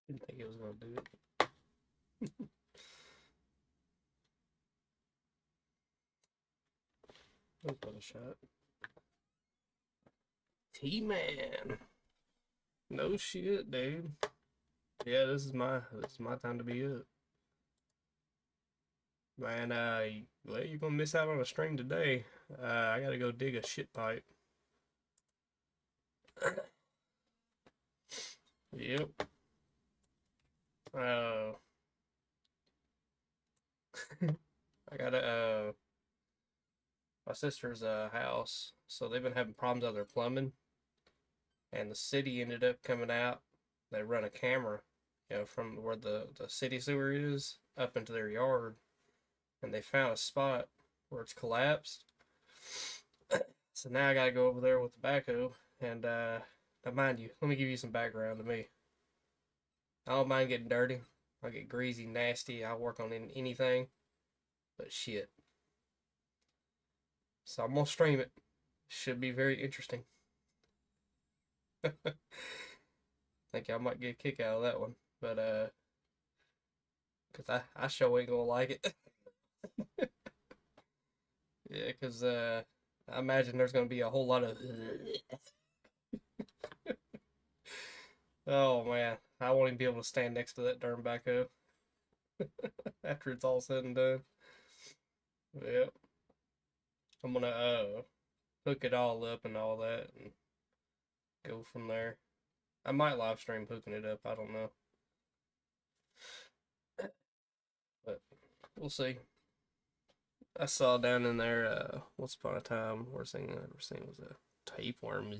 Didn't think it was gonna do it. That was a shot. T-Man. No shit, dude. Yeah, this is my time to be up. Man, well, you're gonna miss out on a stream today. I gotta go dig a shit pipe. Yep. Uh, I gotta my sister's house, so they've been having problems with their plumbing, and the city ended up coming out. They run a camera, from where the city sewer is up into their yard, and they found a spot where it's collapsed. So now I gotta go over there with the backhoe, and now mind you, let me give you some background to me. I don't mind getting dirty. I get greasy, nasty. I'll work on anything, but shit. So I'm gonna stream it. Should be very interesting. Think I might get a kick out of that one, but cause I sure ain't gonna like it. Yeah, cause I imagine there's gonna be a whole lot of. Oh man, I won't even be able to stand next to that darn backhoe after it's all said and done. Yep, I'm gonna hook it all up and all that and go from there. I might live stream hooking it up. I don't know, but we'll see. I saw down in there. Once upon a time, worst thing I ever seen was a tapeworm.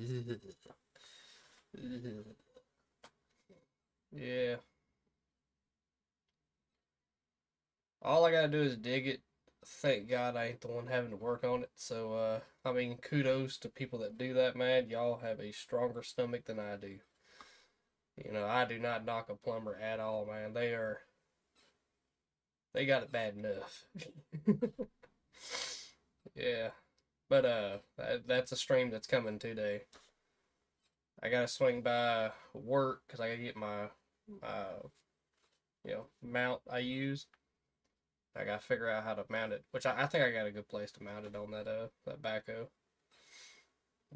Yeah, all I gotta do is dig it. Thank God I ain't the one having to work on it. So, I mean, kudos to people that do that, man. Y'all have a stronger stomach than I do. I do not knock a plumber at all, man. They got it bad enough. Yeah. But that's a stream that's coming today. I gotta swing by work because I gotta get my mount I use. I gotta figure out how to mount it, which I think I got a good place to mount it on that backhoe.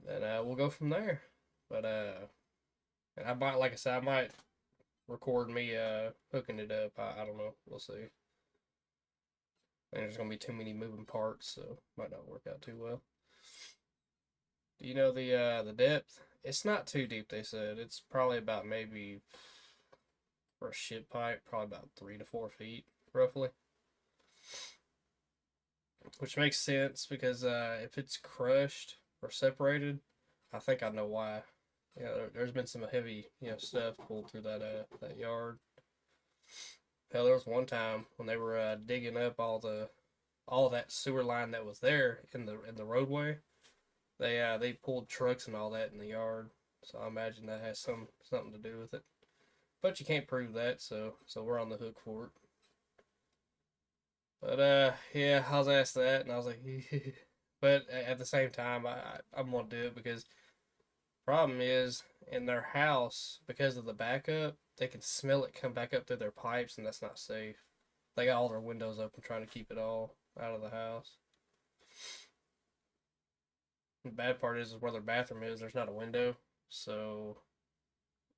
And we'll go from there. But and I might, like I said, I might record me hooking it up. I don't know. We'll see. I think there's gonna be too many moving parts, so might not work out too well. Do you know the depth? It's not too deep. They said it's probably about maybe for a shit pipe, probably about 3 to 4 feet roughly, which makes sense because if it's crushed or separated, I think I know why. There's been some heavy stuff pulled through that yard. Hell, there was one time when they were digging up all that sewer line that was there in the roadway. They pulled trucks and all that in the yard, so I imagine that has something to do with it. But you can't prove that, so we're on the hook for it. But yeah, I was asked that, and I was like, but at the same time, I'm gonna do it because problem is in their house because of the backup, they can smell it come back up through their pipes, and that's not safe. They got all their windows open trying to keep it all out of the house. The bad part is where their bathroom is. There's not a window, so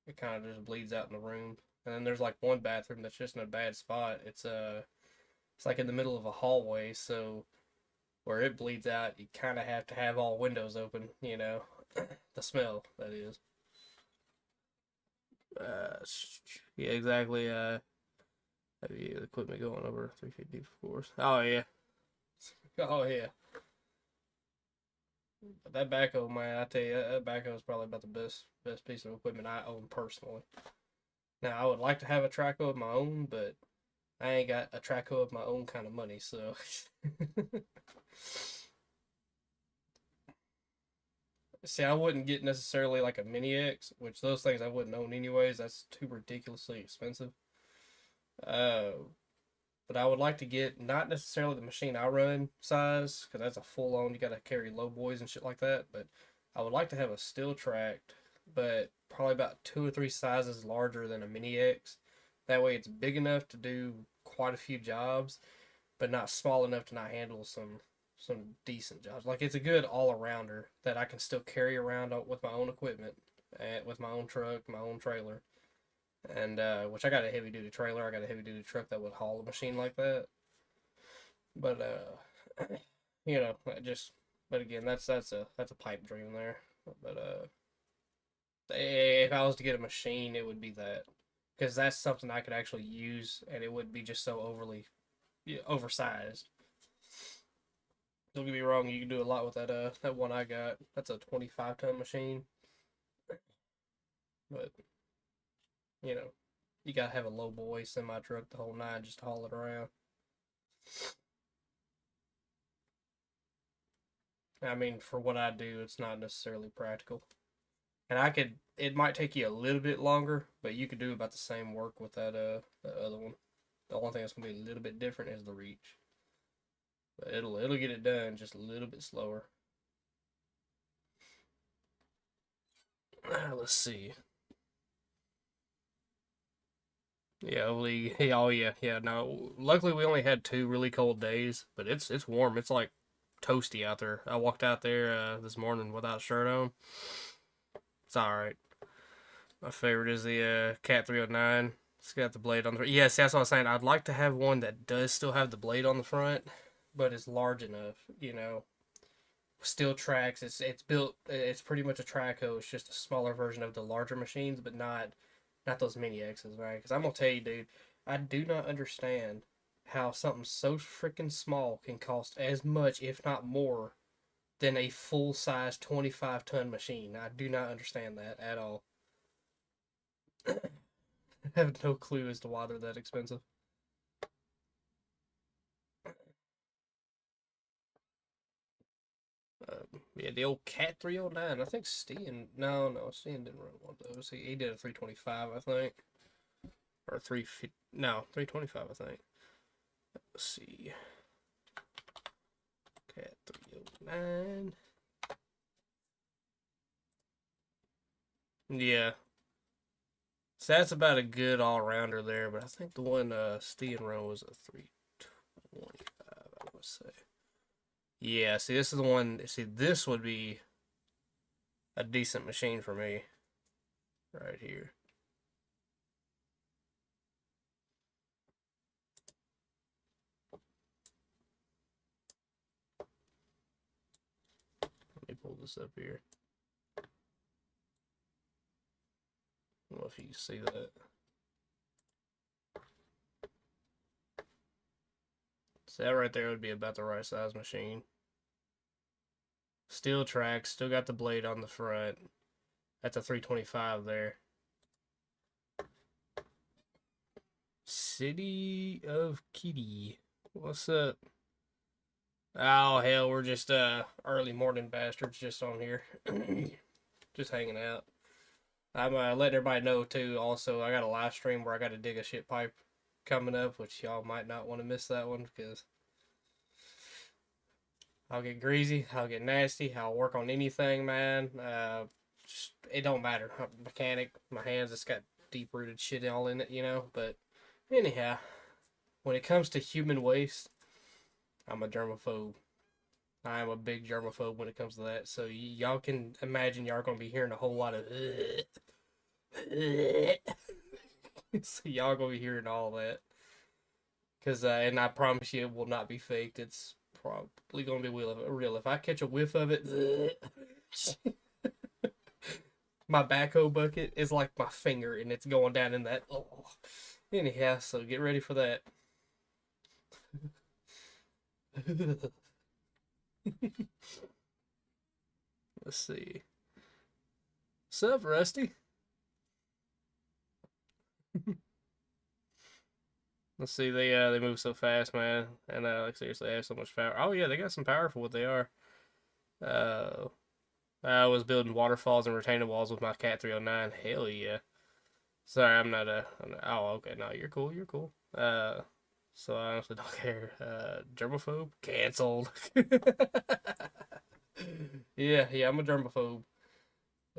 it kind of just bleeds out in the room. And then there's like one bathroom that's just in a bad spot. It's like in the middle of a hallway, so where it bleeds out, you kind of have to have all windows open. The smell that is. Uh, yeah, exactly. Have you equipment going over 350 force? Oh yeah, oh yeah. But that backhoe, man, I tell you, that backhoe is probably about the best piece of equipment I own personally. Now, I would like to have a Traco of my own, but I ain't got a Traco of my own kind of money, so. See, I wouldn't get necessarily like a Mini X, which those things I wouldn't own anyways. That's too ridiculously expensive. Uh, but I would like to get not necessarily the machine I run size, because that's a full on, you got to carry low boys and shit like that. But I would like to have a steel tracked, but probably about 2 or 3 sizes larger than a Mini X. That way it's big enough to do quite a few jobs, but not small enough to not handle some decent jobs. Like it's a good all arounder that I can still carry around with my own equipment, and with my own truck, my own trailer, and which I got a heavy duty trailer. I got a heavy duty truck that would haul a machine like that. But you know, but again, that's a pipe dream there. But if I was to get a machine, it would be that, because that's something I could actually use, and it wouldn't be just so overly, yeah, oversized. Don't get me wrong, you can do a lot with that one I got. That's a 25-ton machine, but you know, you gotta have a low boy semi truck the whole nine just to haul it around. I mean, for what I do, it's not necessarily practical. And it might take you a little bit longer, but you could do about the same work with the other one. The only thing that's gonna be a little bit different is the reach. But it'll get it done just a little bit slower. Let's see. Yeah, oh yeah. No, luckily we only had 2 really cold days, but it's warm. It's like toasty out there. I walked out there this morning without a shirt on. It's all right. My favorite is the Cat 309. It's got the blade on the front. Yes, that's what I was saying. I'd like to have one that does still have the blade on the front, but it's large enough. You know, still tracks. It's built. It's pretty much a Traco. It's just a smaller version of the larger machines, but not those mini X's, right? Because I'm gonna tell you, dude, I do not understand how something so freaking small can cost as much, if not more, than a full size 25-ton machine. I do not understand that at all. I have no clue as to why they're that expensive. Yeah, the old Cat 309. I think Steen. No, Steen didn't run one of those. He did a 325, I think. Or 350. No, 325, I think. Let's see. Cat 309. Yeah. So that's about a good all rounder there, but I think the one Steen run was a 325, I would say. Yeah, see, this is the one. See, this would be a decent machine for me right here. Let me pull this up here. I don't know if you can see that. So that right there would be about the right size machine. Steel tracks, still got the blade on the front. That's a 325 there. City of Kitty. What's up? Oh hell, we're just early morning bastards just on here. Just hanging out. I'm letting everybody know too. Also, I got a live stream where I got to dig a shit pipe coming up, which y'all might not want to miss that one because I'll get greasy, I'll get nasty, I'll work on anything, man. Just, it don't matter. I'm a mechanic, my hands just got deep rooted shit all in it, you know. But anyhow, when it comes to human waste, I'm a germaphobe. I am a big germaphobe when it comes to that. So y'all can imagine y'all gonna be hearing a whole lot of. So y'all gonna be hearing all that. Cause and I promise you, it will not be faked. It's probably gonna be real. If I catch a whiff of it, my backhoe bucket is like my finger, and it's going down in that. Oh. Anyhow, so get ready for that. Let's see. What's up, Rusty? Let's see. They move so fast, man, and like seriously, they have so much power. Oh yeah, they got some power for what they are. Uh, I was building waterfalls and retaining walls with my Cat 309. Hell yeah. Sorry, oh, okay. No, you're cool. You're cool. So I honestly don't care. Germaphobe canceled. Yeah, I'm a germaphobe.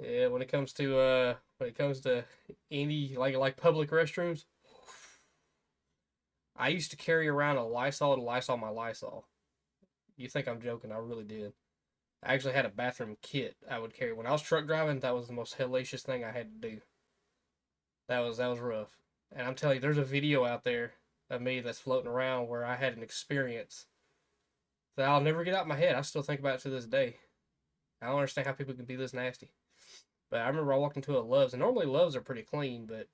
Yeah, when it comes to any like public restrooms, I used to carry around a Lysol to Lysol my Lysol. You think I'm joking? I really did. I actually had a bathroom kit I would carry when I was truck driving. That was the most hellacious thing I had to do. That was rough. And I'm telling you, there's a video out there of me that's floating around where I had an experience that I'll never get out of my head. I still think about it to this day. I don't understand how people can be this nasty. But I remember I walked into a Love's, and normally Love's are pretty clean, but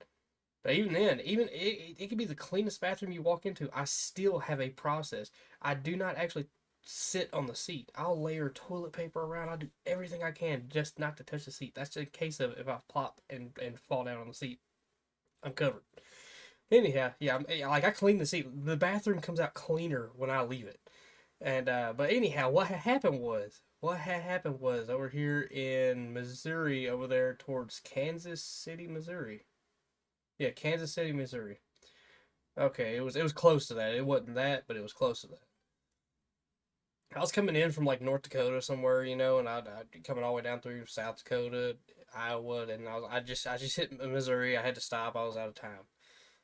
even then, even it could be the cleanest bathroom you walk into. I still have a process. I do not actually sit on the seat. I'll layer toilet paper around. I'll do everything I can just not to touch the seat. That's in case of if I plop and fall down on the seat, I'm covered. Anyhow, yeah, like I clean the seat. The bathroom comes out cleaner when I leave it. And but anyhow, what had happened was over here in Missouri, over there towards Kansas City, Missouri. Yeah, Kansas City, Missouri. Okay, it was close to that. It wasn't that, but it was close to that. I was coming in from like North Dakota somewhere, and I'd coming all the way down through South Dakota, Iowa, and I just hit Missouri. I had to stop. I was out of time,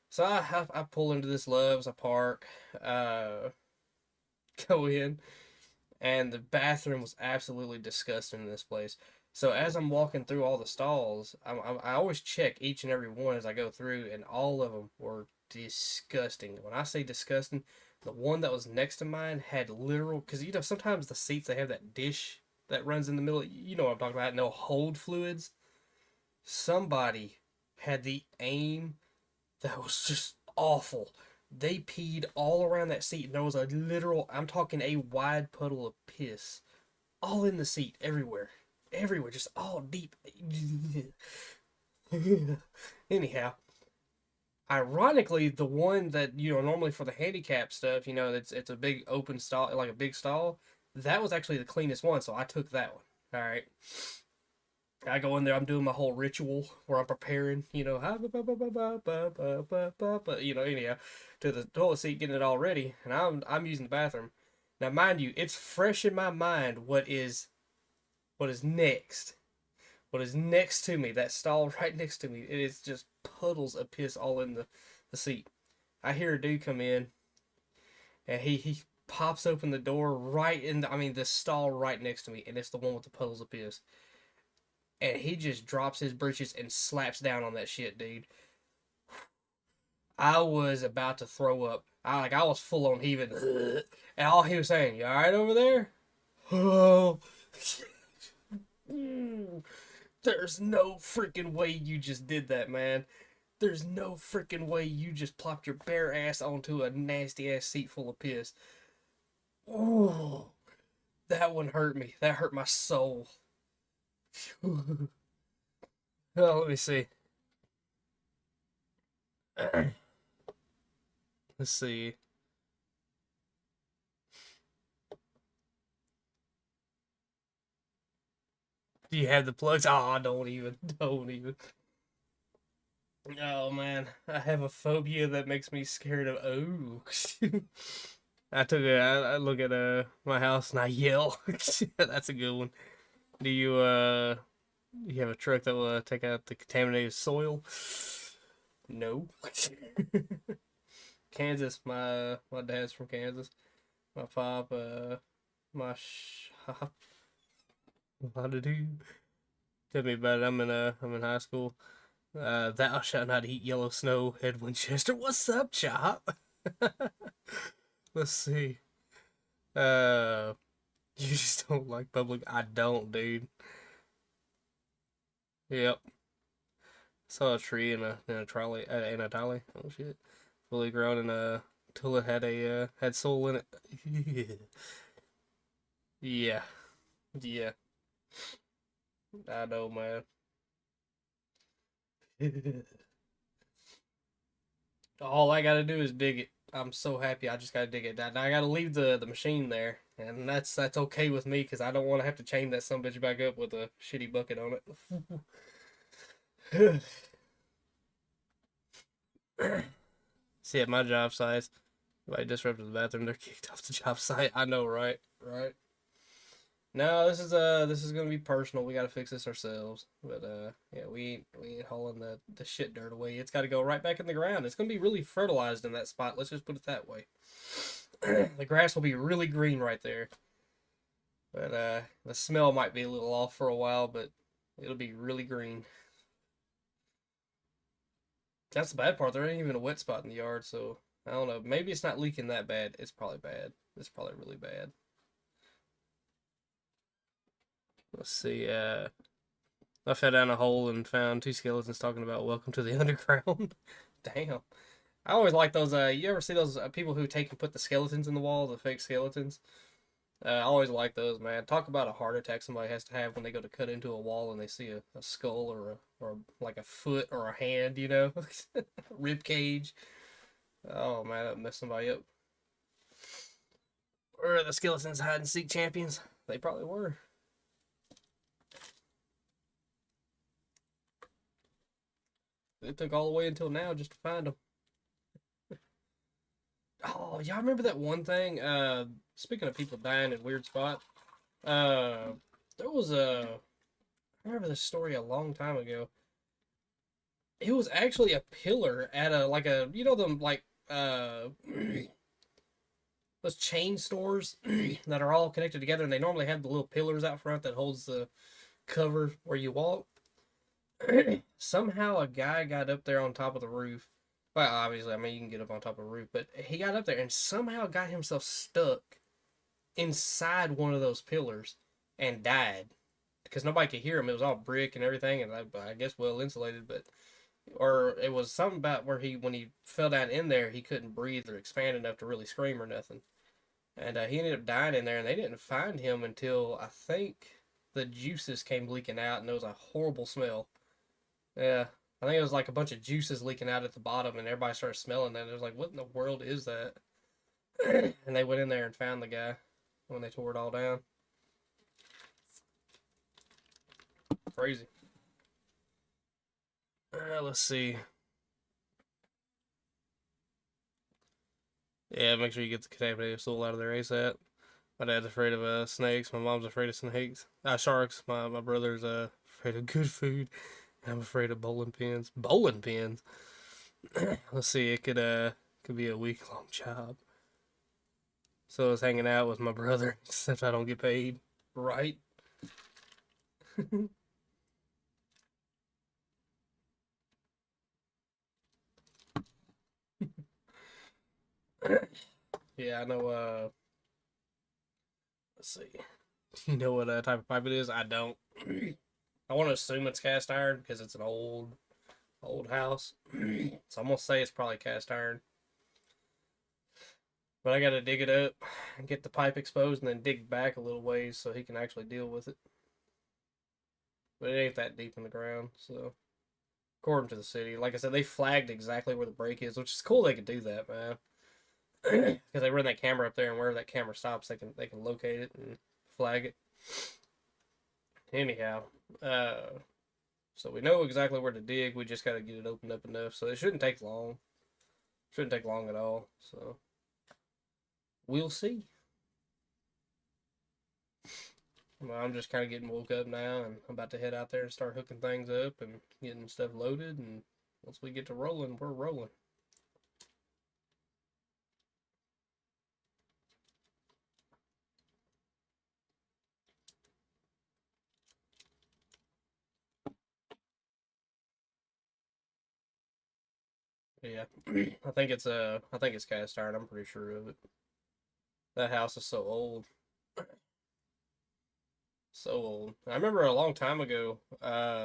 so I pull into this Love's. I park, uh, go in, and the bathroom was absolutely disgusting in this place. So as I'm walking through all the stalls, I always check each and every one as I go through, and all of them were disgusting. When I say disgusting, the one that was next to mine had literal, because sometimes the seats they have that dish that runs in the middle. You know what I'm talking about? No hold fluids. Somebody had the aim that was just awful. They peed all around that seat, and there was a literal, I'm talking a wide puddle of piss all in the seat, everywhere. Everywhere, just all deep. Anyhow, ironically, the one that, normally for the handicap stuff, it's a big open stall, like a big stall, that was actually the cleanest one, so I took that one. All right. I go in there, I'm doing my whole ritual where I'm preparing, anyhow, to the toilet seat, getting it all ready, and I'm using the bathroom. Now, mind you, it's fresh in my mind what is next. What is next to me, that stall right next to me, it is just puddles of piss all in the seat. I hear a dude come in, and he pops open the door right in the stall right next to me, and it's the one with the puddles of piss. And he just drops his britches and slaps down on that shit, dude. I was about to throw up. I was full on heaving, and all he was saying, "You all right over there?" Oh, there's no freaking way you just did that, man. There's no freaking way you just plopped your bare ass onto a nasty ass seat full of piss. Oh, that one hurt me. That hurt my soul. Oh, let me see. Let's see. Do you have the plugs? Oh, don't even. Don't even. Oh man, I have a phobia that makes me scared of oaks. I look at my house and I yell. That's a good one. Do you have a truck that will take out the contaminated soil? No. Kansas. My dad's from Kansas. My pop. My shop. What to do? Tell me about it. I'm in high school. Thou shalt not eat yellow snow, Ed Winchester. What's up, Chop? Let's see. Uh, you just don't like public. I don't, dude. Yep. Saw a tree in a trolley in a dolly. Oh shit. Fully grown and till it had soul in it. Yeah. Yeah. I know, man. All I gotta do is dig it. I'm so happy. I just gotta dig it. Now I gotta leave the machine there, and that's okay with me because I don't want to have to chain that some bitch back up with a shitty bucket on it. See, at my job site, if I disrupted the bathroom, they're kicked off the job site. I know, right? Right. No, this is gonna be personal. We gotta fix this ourselves. But yeah, we ain't hauling the shit dirt away. It's got to go right back in the ground. It's gonna be really fertilized in that spot. Let's just put it that way. The grass will be really green right there. But the smell might be a little off for a while, but it'll be really green. That's the bad part. There ain't even a wet spot in the yard, so I don't know. Maybe it's not leaking that bad. It's probably bad. It's probably really bad. Let's see. I fell down a hole and found two skeletons talking about "Welcome to the Underground." Damn. I always like those. You ever see those people who take and put the skeletons in the wall, the fake skeletons? I always like those, man. Talk about a heart attack somebody has to have when they go to cut into a wall and they see a skull or like a foot or a hand, you know, rib cage. Oh man, that messed somebody up. Or the skeletons hide and seek champions? They probably were. It took all the way until now just to find them. Oh, y'all remember that one thing? Speaking of people dying in weird spots, uh, there was I remember this story a long time ago. It was actually a pillar at a like a you know them like those chain stores that are all connected together, and they normally have the little pillars out front that holds the cover where you walk. Somehow a guy got up there on top of the roof. Well, obviously, I mean you can get up on top of a roof, but he got up there and somehow got himself stuck inside one of those pillars and died because nobody could hear him. It was all brick and everything, and I guess well insulated, but or it was something about where he when he fell down in there he couldn't breathe or expand enough to really scream or nothing, and he ended up dying in there, and they didn't find him until I think the juices came leaking out, and it was a horrible smell. Yeah, I think it was like a bunch of juices leaking out at the bottom, and everybody started smelling that. It was like, what in the world is that? And they went in there and found the guy when they tore it all down. Crazy. Let's see. Yeah, make sure you get the contaminated soil out of there ASAP. My dad's afraid of snakes. My mom's afraid of snakes. Sharks. My brother's afraid of good food. I'm afraid of bowling pins. Bowling pins. Let's see. It could be a week long job. So I was hanging out with my brother, except I don't get paid. Right? Yeah, I know. Let's see. You know what type of pipe it is? I don't. I want to assume it's cast iron because it's an old house. So I'm gonna say it's probably cast iron. But I gotta dig it up and get the pipe exposed and then dig back a little ways so he can actually deal with it. But it ain't that deep in the ground, so according to the city, like I said, they flagged exactly where the break is, which is cool. They could do that, man, because they run that camera up there, and wherever that camera stops, they can locate it and flag it. Anyhow, so we know exactly where to dig. We just got to get it opened up enough, so it shouldn't take long. Shouldn't take long at all. So we'll see. Well, I'm just kind of getting woke up now, and I'm about to head out there and start hooking things up and getting stuff loaded. And once we get to rolling, we're rolling. Yeah, I think it's cast iron. I'm pretty sure of it. That house is so old, so old. I remember a long time ago,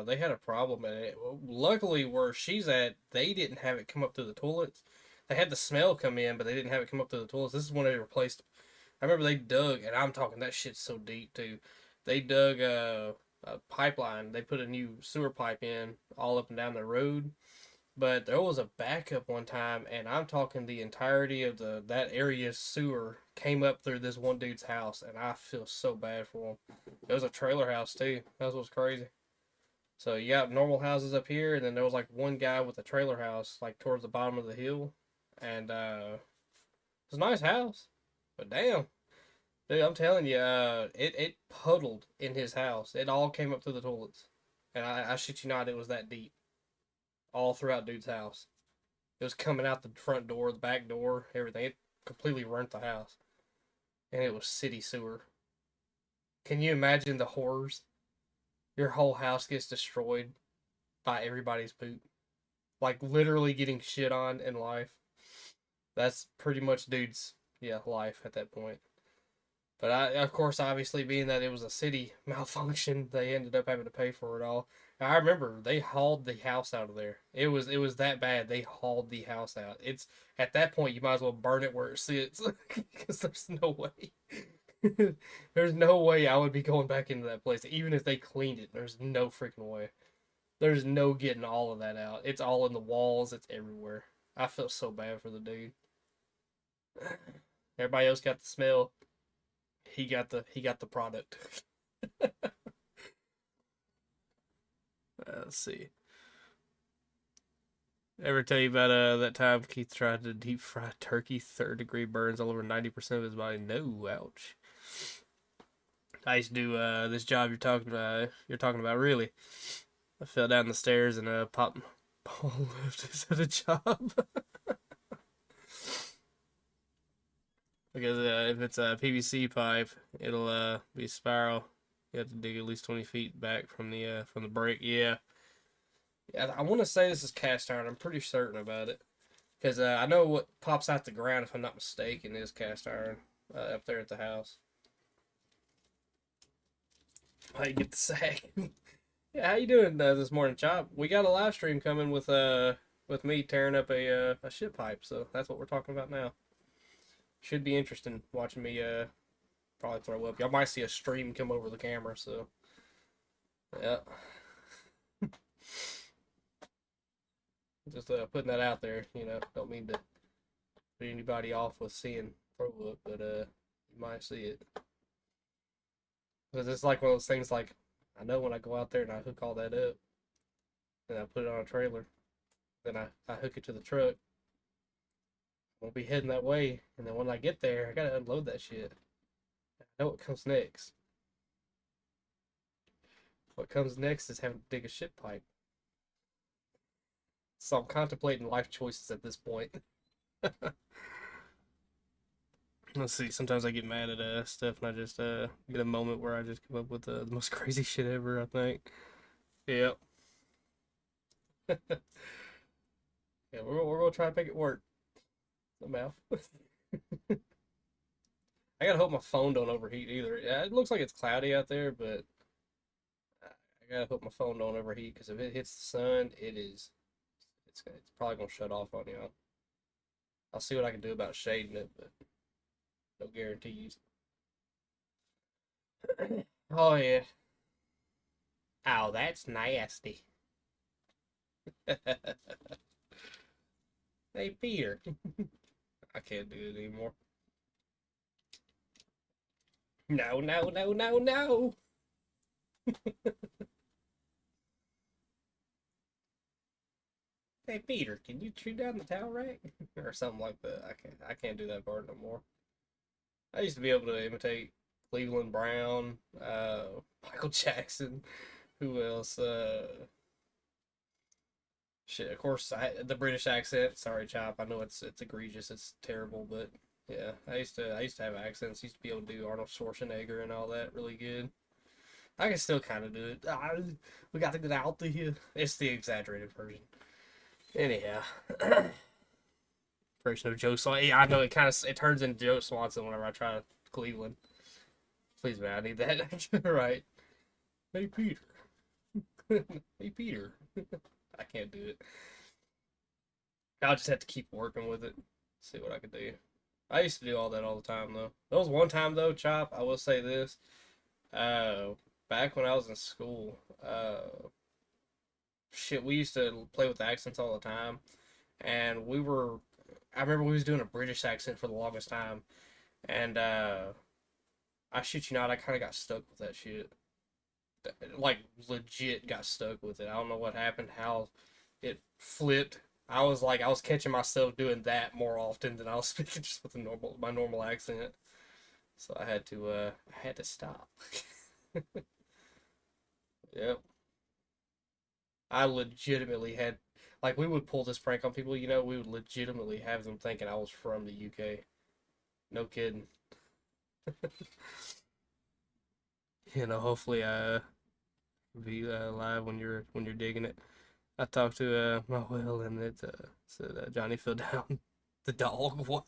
they had a problem, and luckily where she's at, they didn't have it come up through the toilets. They had the smell come in, but they didn't have it come up through the toilets. This is when they replaced. I remember they dug, and I'm talking that shit's so deep too. They dug a pipeline. They put a new sewer pipe in all up and down the road, but there was a backup one time, and I'm talking the entirety of the that area's sewer came up through this one dude's house, and I feel so bad for him. It was a trailer house too. That's what's crazy. So you got normal houses up here, and then there was like one guy with a trailer house like towards the bottom of the hill, and it was a nice house, but damn, Dude, I'm telling you, it puddled in his house. It all came up through the toilets, and I shit you not, it was that deep, all throughout dude's house. It was coming out the front door, the back door, everything. It completely burnt the house, and it was city sewer. Can you imagine the horrors? Your whole house gets destroyed by everybody's poop, like literally getting shit on in life. That's pretty much dude's life at that point. But of course, obviously, being that it was a city malfunction, they ended up having to pay for it all. I remember they hauled the house out of there. It was that bad. They hauled the house out. It's at that point you might as well burn it where it sits because there's no way. There's no way I would be going back into that place even if they cleaned it. There's no freaking way. There's no getting all of that out. It's all in the walls. It's everywhere. I felt so bad for the dude. Everybody else got the smell. He got the product. Let's see. Ever tell you about that time Keith tried to deep fry turkey, 3rd-degree burns all over 90% of his body? No, ouch. I used to do this job you're talking about. You're talking about really. I fell down the stairs and popped my ball lift at a job. Because if it's a PVC pipe, it'll be spiral. You have to dig at least 20 feet back from the break. Yeah, yeah. I want to say this is cast iron. I'm pretty certain about it because I know what pops out the ground, if I'm not mistaken, is cast iron up there at the house. How you get the sack? Yeah, how you doing this morning, Chop? We got a live stream coming with me tearing up a shit pipe, so that's what we're talking about now. Should be interesting watching me probably throw up. Y'all might see a stream come over the camera, so yeah. Just putting that out there, don't mean to put anybody off with seeing throw up, but you might see it. Because it's like one of those things like I know when I go out there and I hook all that up and I put it on a trailer, then I hook it to the truck. I'll be heading that way, and then when I get there, I gotta unload that shit. I know what comes next. What comes next is having to dig a shit pipe. So I'm contemplating life choices at this point. Let's see. Sometimes I get mad at stuff, and I just get a moment where I just come up with the most crazy shit ever. I think. Yep. Yeah, we're gonna try to make it work. The mouth. I gotta hope my phone don't overheat either. Yeah, it looks like it's cloudy out there, but I gotta hope my phone don't overheat because if it hits the sun, it's probably gonna shut off on you. I'll see what I can do about shading it, but no guarantees. Oh yeah. Oh, that's nasty. Hey Peter. I can't do it anymore. No, no, no, no, no. Hey Peter, can you chew down the towel rack? Or something like that. I can't do that part no more. I used to be able to imitate Cleveland Brown, Michael Jackson, who else? Shit, of course, the British accent. Sorry, Chop. I know it's egregious. It's terrible, but yeah, I used to have accents. Used to be able to do Arnold Schwarzenegger and all that really good. I can still kind of do it. We got to get out of here. It's the exaggerated version. Anyhow, version of Joe Swanson. Yeah, I know it turns into Joe Swanson whenever I try Cleveland. Please, man, I need that. Right. Hey Peter. Hey Peter. I can't do it. I'll just have to keep working with it. See what I can do. I used to do all that all the time though. There was one time though, Chop. I will say this. Uh, Back when I was in school, shit, we used to play with accents all the time, and we were. I remember we was doing a British accent for the longest time, and I shit you not, I kind of got stuck with that shit. Like legit got stuck with it. I don't know what happened, how it flipped. I was catching myself doing that more often than I was speaking just with my normal accent. So I had to stop. Yep. I legitimately had, like, we would pull this prank on people, we would legitimately have them thinking I was from the UK. No kidding. Hopefully I be live when you're digging it. I talked to my whale and it said Johnny fell down. The dog, what?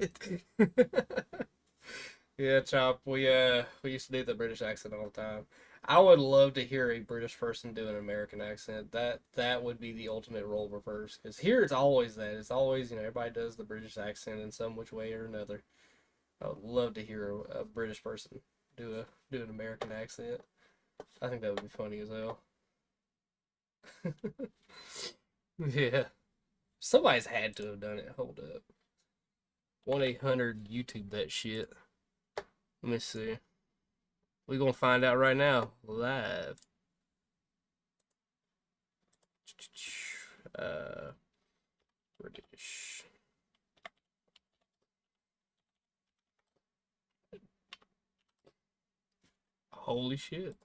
Yeah, Chop. We used to do the British accent all the time. I would love to hear a British person do an American accent. That would be the ultimate role reverse. Because here it's always that. It's always everybody does the British accent in some which way or another. I would love to hear a British person do an American accent. I think that would be funny as hell. Yeah, somebody's had to have done it. Hold up, 1-800 YouTube that shit. Let me see. We're gonna find out right now, live. Uh, British. Holy shit.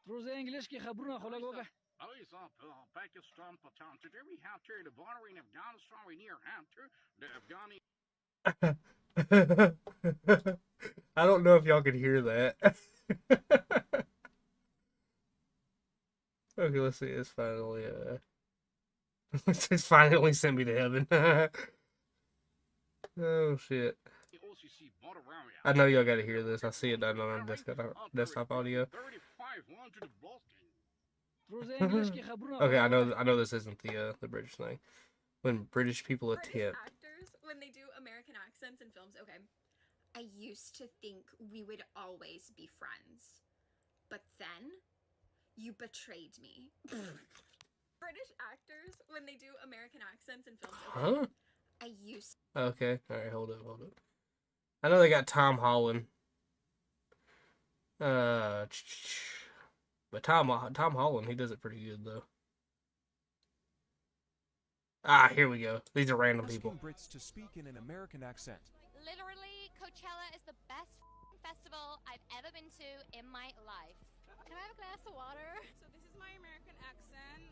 روز انگلیش کی خبرونه خلا گوگه Pakistan today we have to the border in Afghanistan we near to the Afghani. I don't know if y'all could hear that. Okay, let's see. It's finally sent me to heaven. Oh shit. I know y'all gotta hear this. I see it down on desktop audio. Okay, I know this isn't the British thing. When British people attempt actors when they do American accents in films. Okay, I used to think we would always be friends, but then you betrayed me. British actors when they do American accents in films. Okay, Huh? I used. Okay, all right, hold up. I know they got Tom Holland. But Tom Holland, he does it pretty good though. Ah, here we go. These are random people. Brits to speak in an American accent. Literally, Coachella is the best festival I've ever been to in my life. Can I have a glass of water? So this is my American accent.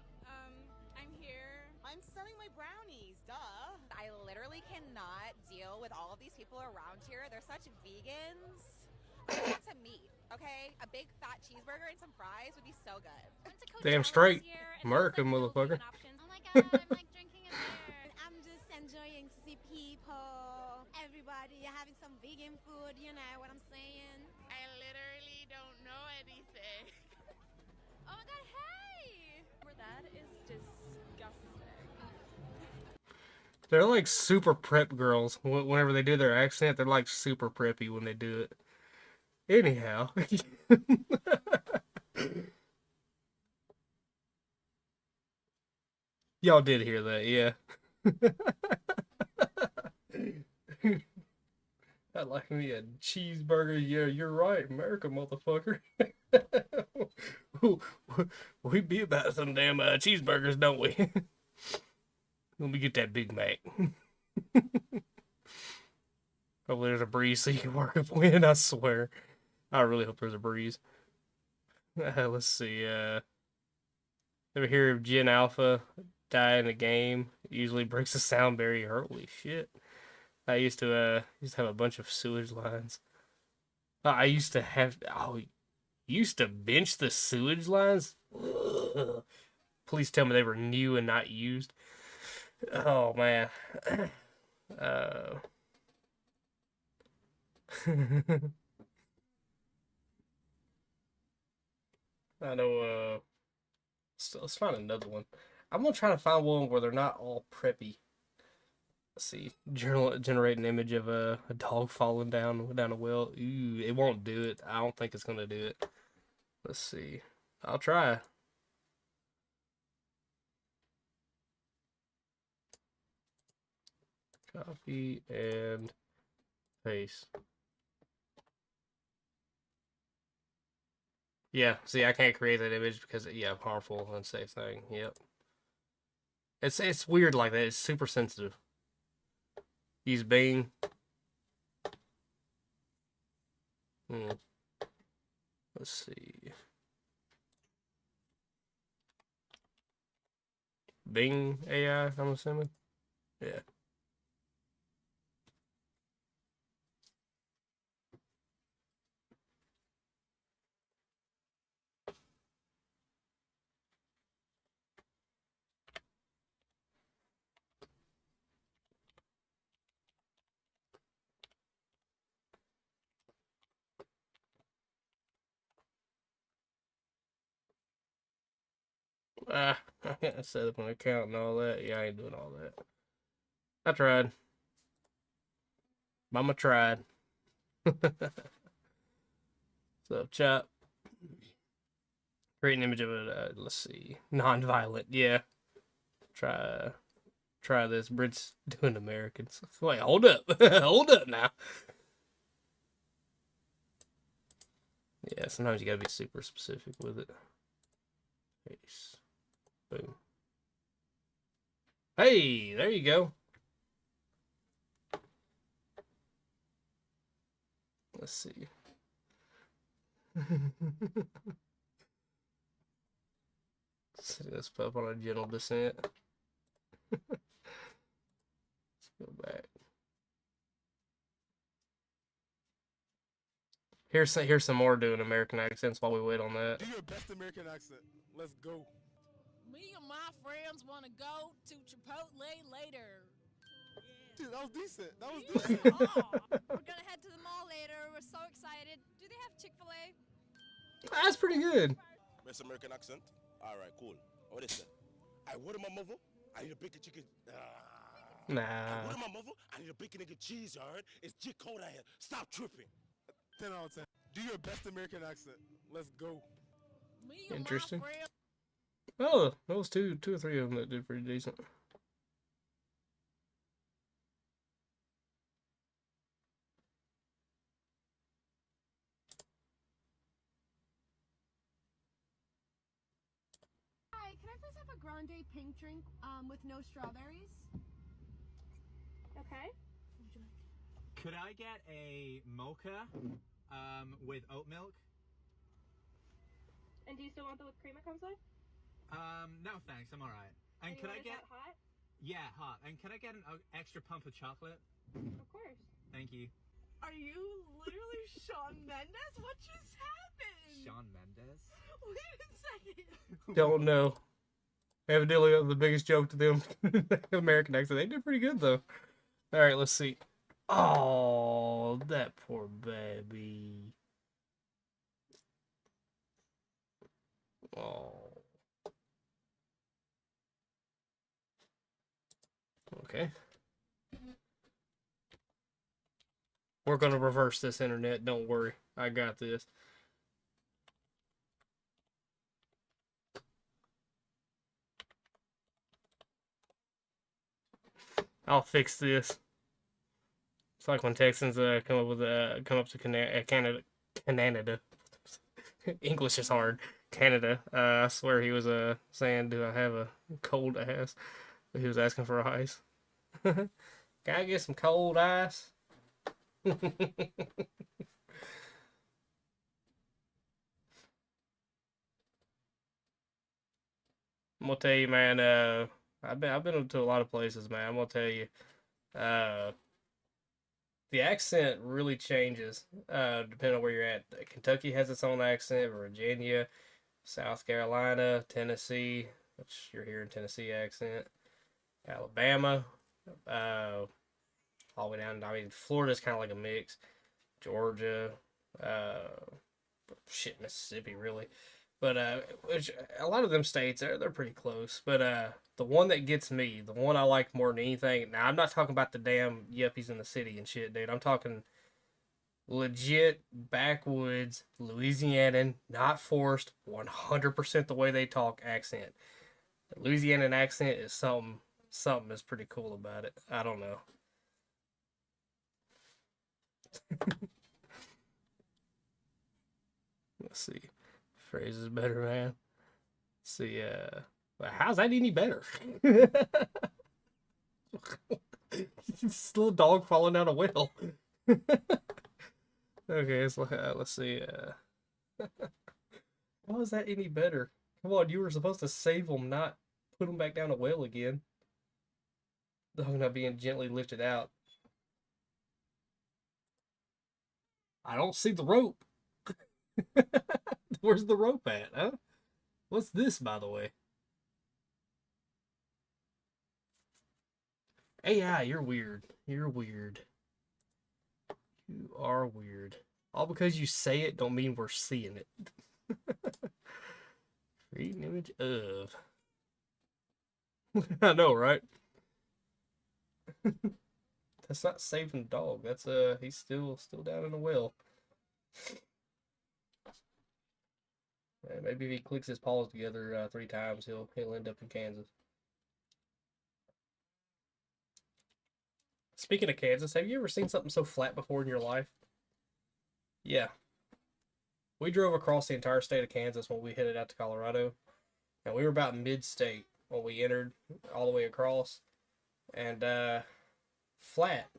I'm here. I'm selling my brownies, duh. I literally cannot deal with all of these people around here. They're such vegans. I want some meat, okay? A big fat cheeseburger and some fries would be so good. Damn straight. America, motherfucker. Oh my god, I'm like drinking a beer. I'm just enjoying to see people, everybody having some vegan food, you know what I'm saying? I literally don't know anything. Oh my god, hey! That is disgusting. They're like super prep girls. Whenever they do their accent, they're like super preppy when they do it. Anyhow. Y'all did hear that, yeah. I like me a cheeseburger. Yeah, you're right, America, motherfucker. We be about some damn cheeseburgers, don't we? Let me get that Big Mac. Hopefully there's a breeze so you can work up wind, I swear. I really hope there's a breeze. Let's see. Ever hear of Gen Alpha die in a game? It usually breaks the sound barrier. Holy shit. I used to have a bunch of sewage lines. I used to bench the sewage lines? Please tell me they were new and not used. Oh man. I know, let's find another one. I'm gonna try to find one where they're not all preppy. Let's see. Generate an image of a dog falling down a well. Ooh, it won't do it. I don't think it's gonna do it. Let's see. I'll try. Copy and paste. Yeah, see, I can't create that image because, yeah, harmful, unsafe thing. Yep. It's weird like that. It's super sensitive. Use Bing. Let's see. Bing AI, I'm assuming. Yeah. I gotta set up an account and all that. Yeah, I ain't doing all that. I tried. Mama tried. What's up, Chop? Create an image of it. Let's see. Non-violent. Yeah. Try this. Brits doing Americans. Wait, hold up. Hold up now. Yeah, sometimes you gotta be super specific with it. Face. Boom. Hey, there you go. Let's see. Setting this pup on a gentle descent. Let's go back. Here's some more doing American accents while we wait on that. Do your best American accent. Let's go. Me and my friends want to go to Chipotle later. Dude, that was decent. That was We're decent. gonna head to the mall later. We're so excited. Do they have Chick-fil-A? That's pretty good. Best American accent? All right, cool. What is it? I order my mother. I need a bacon chicken. Nah. I order my mother. I need a bacon and cheese, you heard? It's J. Cole out here. Stop tripping. 10 out of 10. Do your best American accent. Let's go. Me and Interesting. my friends. Oh, those two or three of them that did pretty decent. Hi, can I please have a grande pink drink with no strawberries? Okay. Could I get a mocha with oat milk? And do you still want the whipped cream it comes with? No thanks, I'm alright. And could I get hot? Yeah, hot. And can I get an extra pump of chocolate? Of course. Thank you. Are you literally Shawn Mendes? What just happened? Shawn Mendes? Wait a second. Don't know. Evidently, that was the biggest joke to them. American accent. They did pretty good though. All right, let's see. Oh, that poor baby. Oh. Okay. We're gonna reverse this internet. Don't worry. I got this. I'll fix this. It's like when Texans come up to Canada. English is hard. Canada. I swear he was saying, "Do I have a cold ass?" But he was asking for ice. Can I get some cold ice? I'm gonna tell you, man. I've been to a lot of places, man. I'm gonna tell you. The accent really changes depending on where you're at. Kentucky has its own accent. Virginia, South Carolina, Tennessee, which you're hearing Tennessee accent. Alabama, all the way down. I mean, Florida's kind of like a mix. Georgia, Mississippi, really. But which a lot of them states they're pretty close. But the one that gets me, the one I like more than anything. Now I'm not talking about the damn yuppies in the city and shit, dude. I'm talking legit backwoods Louisianan, not forced, 100% the way they talk accent. The Louisianan accent is something is pretty cool about it. I don't know. Let's see. Phrase is better, man. Let's see, How's that any better? This little dog falling down a well. Okay, so, let's see. How is that any better? Come on, you were supposed to save them, not put them back down a well again. Dog not being gently lifted out. I don't see the rope. Where's the rope at, huh? What's this, by the way? AI, you're weird. You're weird. You are weird. All because you say it don't mean we're seeing it. Create an image of. I know, right? That's not saving the dog. That's he's still down in the well. Yeah, maybe if he clicks his paws together 3 times, he'll end up in Kansas. Speaking of Kansas, have you ever seen something so flat before in your life? Yeah. We drove across the entire state of Kansas when we headed out to Colorado. And we were about mid-state when we entered all the way across. And, flat.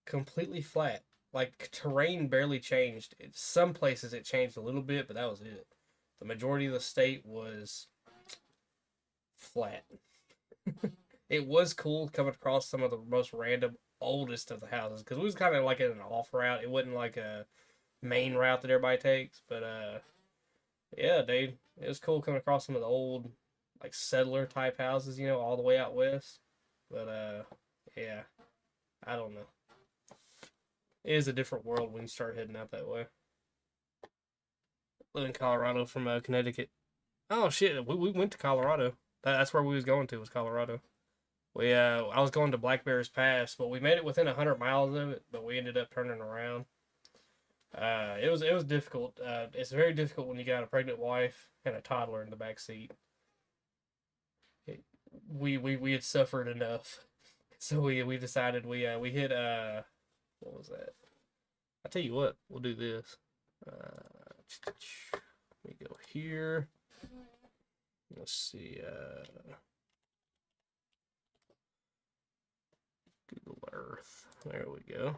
Completely flat. Like, terrain barely changed. Some places it changed a little bit, but that was it. The majority of the state was flat. It was cool coming across some of the most random, oldest of the houses. Because we was kind of like in an off route. It wasn't like a main route that everybody takes. But, yeah, dude. It was cool coming across some of the old, like, settler type houses, you know, all the way out west. But, yeah. I don't know. It is a different world when you start heading out that way. Live in Colorado from Connecticut. Oh, shit. We went to Colorado. That's where we was going to, was Colorado. I was going to Black Bears Pass, but we made it within 100 miles of it, but we ended up turning around. It was difficult. It's very difficult when you got a pregnant wife and a toddler in the back seat. We had suffered enough, so we decided we hit what was that? I tell you what, we'll do this. Let me go here. Let's see. Google Earth. There we go.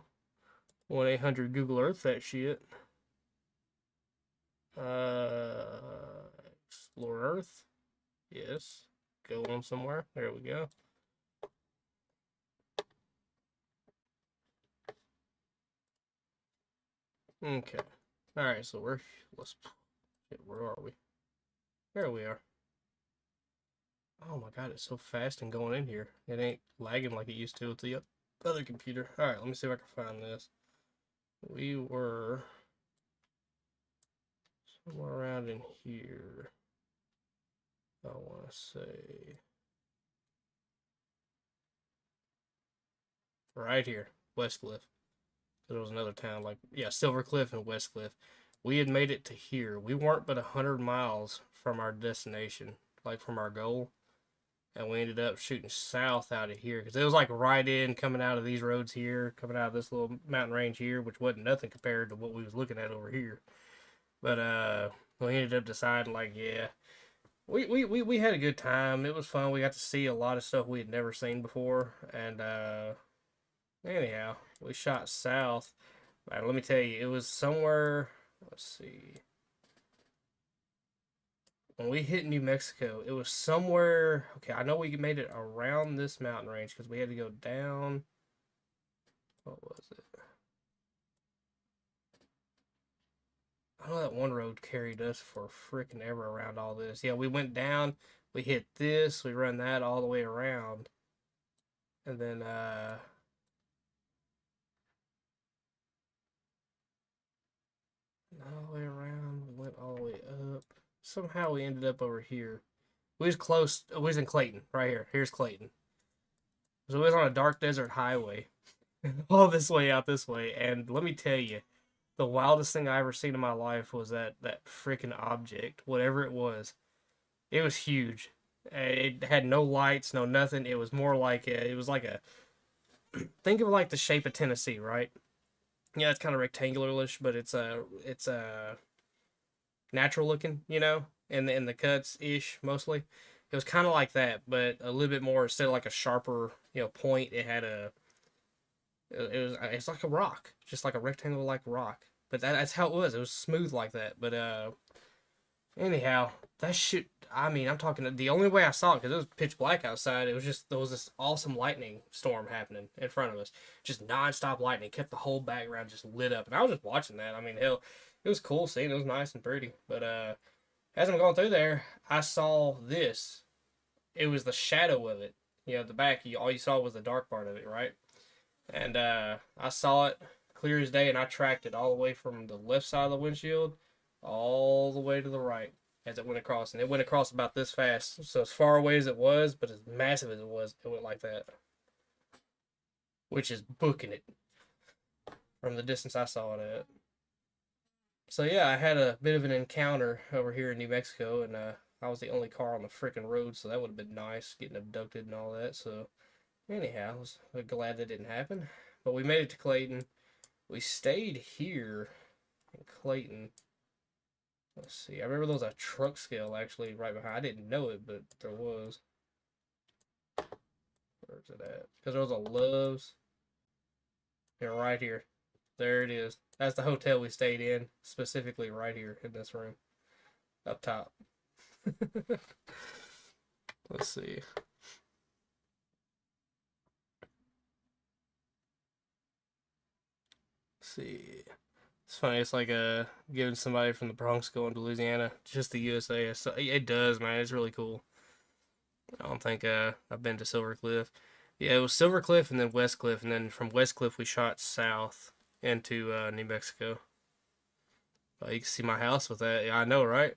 1-800 Google Earth that shit. Explore Earth. Yes. Go on somewhere. There we go. Okay. Alright, so where are we? There we are. Oh my god, it's so fast and going in here. It ain't lagging like it used to with the other computer. Alright, let me see if I can find this. We were somewhere around in here. I want to say right here, Westcliff. There was another town like, yeah, Silver Cliff and Westcliff. We had made it to here. We weren't but 100 miles from our destination, like from our goal. And we ended up shooting south out of here because it was like right in coming out of these roads here, coming out of this little mountain range here, which wasn't nothing compared to what we was looking at over here. But we ended up deciding like, yeah, we had a good time. It was fun. We got to see a lot of stuff we had never seen before. And anyhow, we shot south. Let me tell you, it was somewhere. Let's see. When we hit New Mexico, it was somewhere. Okay, I know we made it around this mountain range because we had to go down. What was it? I know that one road carried us for freaking ever around all this. Yeah, we went down, we hit this, we run that all the way around. And then, not all the way around, we went all the way up. Somehow we ended up over here. We was close, we was in Clayton, right here. Here's Clayton. So we was on a dark desert highway. All this way out this way. And let me tell you, the wildest thing I ever seen in my life was that freaking object, whatever it was. It was huge. It had no lights, no nothing. It was more like it was like a, think of like the shape of Tennessee, right? Yeah, it's kind of rectangular-ish, but it's a natural looking, you know? in the cuts ish mostly. It was kind of like that, but a little bit more instead of like a sharper, point. It had it's like a rock, just like a rectangle like rock. But that's how it was. It was smooth like that. But anyhow, that shit. I mean, I'm talking. The only way I saw it because it was pitch black outside. It was just there was this awesome lightning storm happening in front of us, just nonstop lightning, kept the whole background just lit up, and I was just watching that. I mean, hell, it was cool seeing. It was nice and pretty. But as I'm going through there, I saw this. It was the shadow of it. The back. All you saw was the dark part of it, right? And I saw it clear as day, and I tracked it all the way from the left side of the windshield all the way to the right as it went across. And it went across about this fast. So as far away as it was, but as massive as it was, it went like that. Which is booking it from the distance I saw it at. So yeah, I had a bit of an encounter over here in New Mexico, and I was the only car on the freaking road, so that would have been nice, getting abducted and all that. So anyhow, I was glad that didn't happen. But we made it to Clayton. We stayed here in Clayton. Let's see. I remember there was a truck scale actually right behind. I didn't know it, but there was. Where's it at? Because there was a Love's. Here, right here. There it is. That's the hotel we stayed in, specifically right here in this room. Up top. Let's see. See, it's funny. It's like giving somebody from the Bronx going to Louisiana, just the USA. So it does, man. It's really cool. I don't think I've been to Silver Cliff. Yeah, it was Silver Cliff and then West Cliff, and then from West Cliff we shot south into New Mexico. But you can see my house with that. Yeah, I know, right?